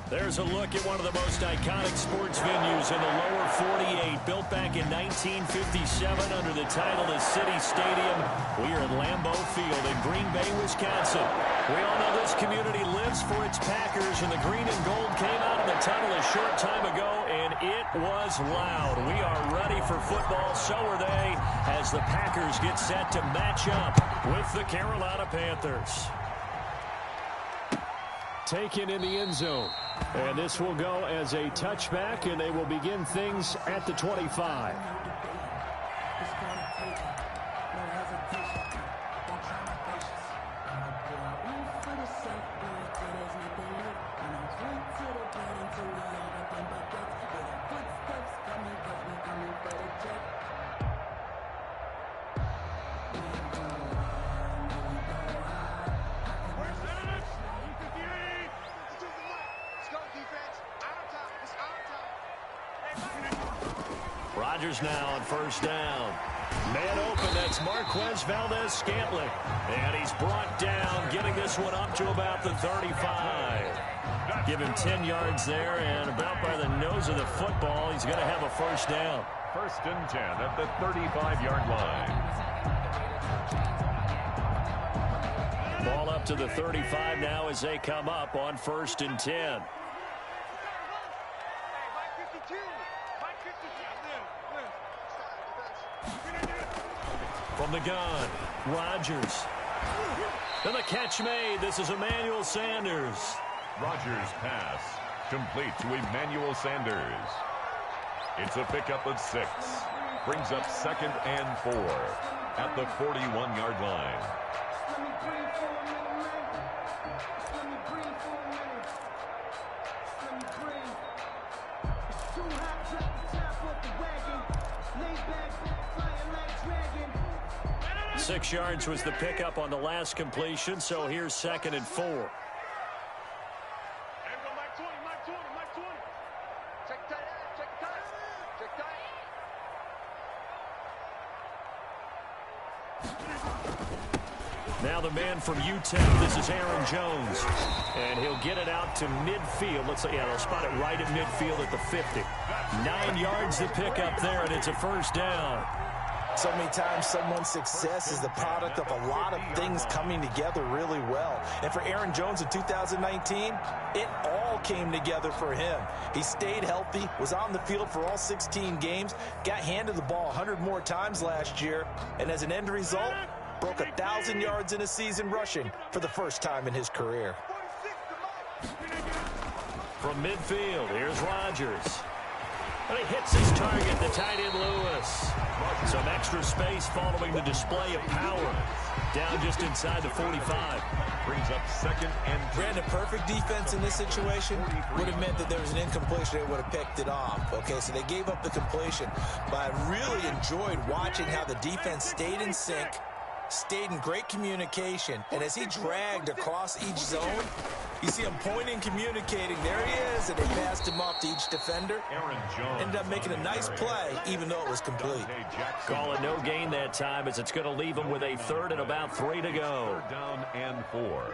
There's a look at one of the most iconic sports venues in the lower 48, built back in 1957 under the title of City Stadium. We are at Lambeau Field in Green Bay, Wisconsin. We all know this community lives for its Packers, and the green and gold came out of the tunnel a short time ago, and it was loud. We are ready for football, so are they, as the Packers get set to match up with the Carolina Panthers. Taken in the end zone. And this will go as a touchback, and they will begin things at the 25. Rodgers now on first down. Man open, that's Marquez Valdez-Scantling. And he's brought down, getting this one up to about the 35. Give him 10 yards there, and about by the nose of the football, he's going to have a first down. First and 10 at the 35-yard line. Ball up to the 35 now as they come up on first and 10. From the gun, Rodgers. And the catch made. This is Emmanuel Sanders. Rodgers' pass complete to Emmanuel Sanders. It's a pickup of 6. Brings up 2nd and 4 at the 41-yard line. Six yards was the pickup on the last completion, so here's 2nd and 4. Now the man from UTEP, this is Aaron Jones. And he'll get it out to midfield. Looks like, yeah, they'll spot it right at midfield at the 50. 9 yards the pickup there, and it's a first down. So many times someone's success is the product of a lot of things coming together really well. And for Aaron Jones in 2019, it all came together for him. He stayed healthy, was on the field for all 16 games, got handed the ball 100 more times last year, and as an end result, broke 1,000 yards in a season rushing for the first time in his career. From midfield, here's Rodgers. And he hits his target, the tight end Lewis. Some extra space following the display of power. Down just inside the 45. Brings up 2nd and 2. Brandon, perfect defense in this situation would have meant that there was an incompletion. They would have picked it off. Okay, so they gave up the completion. But I really enjoyed watching how the defense stayed in sync, stayed in great communication, and as he dragged across each zone, you see him pointing, communicating. There he is, and they passed him off to each defender. Aaron Jones ended up making a nice play, even though it was complete. Call it no gain that time, as it's going to leave him with a 3rd and about 3 to go. 3rd down and 4.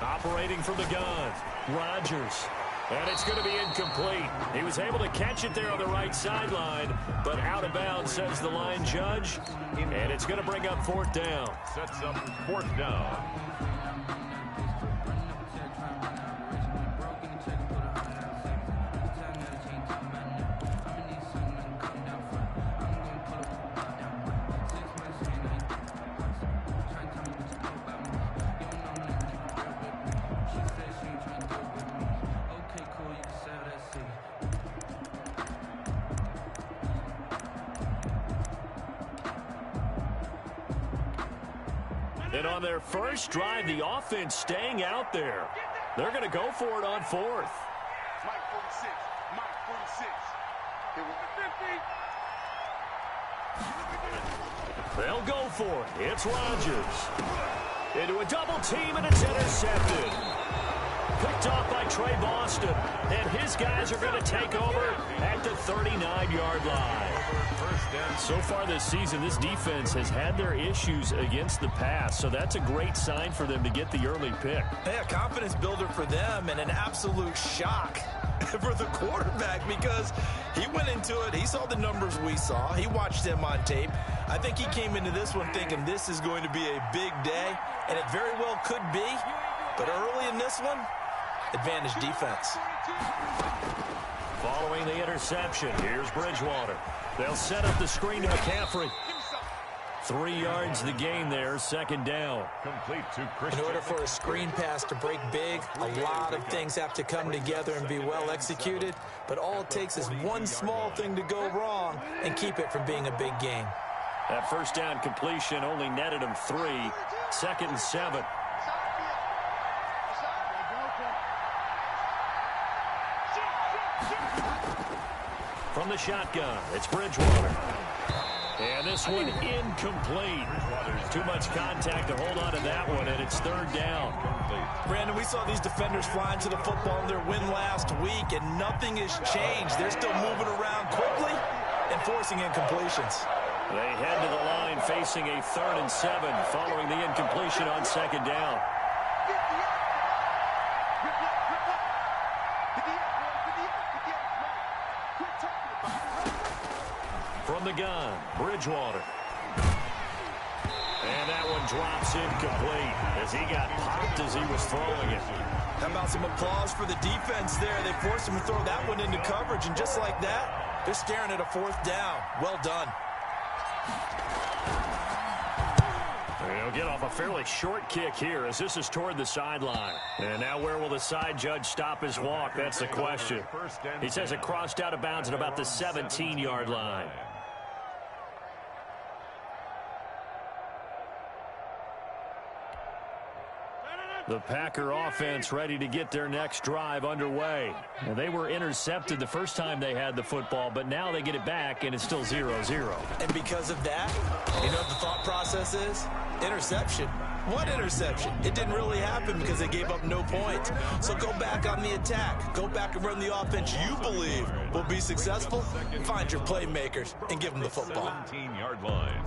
Operating from the gun, Rodgers. And it's going to be incomplete. He was able to catch it there on the right sideline, but out of bounds, says the line judge. And it's going to bring up 4th down. Sets up 4th down. And on their first drive, the offense staying out there. They're going to go for it on 4th. Mike 46, Mike 46. They'll go for it. It's Rodgers. Into a double team, and it's intercepted. Picked off by Trey Boston. And his guys are going to take over at the 39-yard line. So far this season, this defense has had their issues against the pass. So that's a great sign for them to get the early pick. Yeah, confidence builder for them and an absolute shock for the quarterback because he went into it. He saw the numbers we saw. He watched them on tape. I think he came into this one thinking this is going to be a big day, and it very well could be. But early in this one, advantage defense. Following the interception, here's Bridgewater. They'll set up the screen to McCaffrey. 3 yards the gain there, second down. Complete to Christian. In order for a screen pass to break big, a lot of things have to come together and be well executed. But all it takes is one small thing to go wrong and keep it from being a big game. That first down completion only netted him 3. 2nd and 7. From the shotgun, it's Bridgewater. And this one incomplete. Too much contact to hold on to that one, and it's 3rd down. Brandon, we saw these defenders flying to the football in their win last week, and nothing has changed. They're still moving around quickly and forcing incompletions. They head to the line facing a 3rd and 7 following the incompletion on 2nd down. From the gun, Bridgewater. And that one drops incomplete as he got popped as he was throwing it. How about some applause for the defense there? They forced him to throw that one into coverage, and just like that, they're staring at a 4th down. Well done. He'll get off a fairly short kick here as this is toward the sideline. And now where will the side judge stop his walk? That's the question. He says it crossed out of bounds at about the 17-yard line. The Packer offense ready to get their next drive underway. And they were intercepted the first time they had the football, but now they get it back, and it's still 0-0. And because of that, you know what the thought process is? Interception. What interception? It didn't really happen because they gave up no points. So go back on the attack. Go back and run the offense you believe will be successful. Find your playmakers and give them the football. 17-yard line.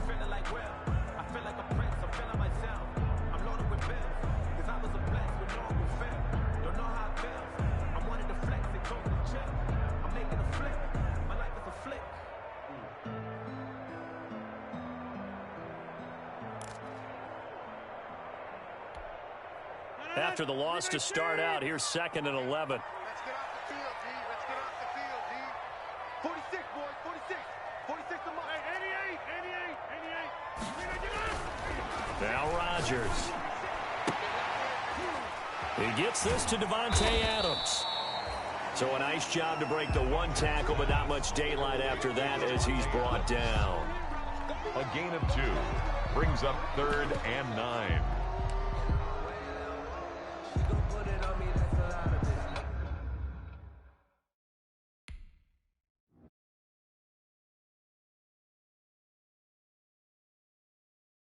After the loss to start out, here's 2nd and 11. Let's get off the field, D. Let's get off the field, D. 46, boys, 46. 46 to mark. Hey, 88, 88, 88. Now Rodgers. He gets this to Devontae Adams. So a nice job to break the 1 tackle, but not much daylight after that as he's brought down. A gain of 2 brings up 3rd and 9.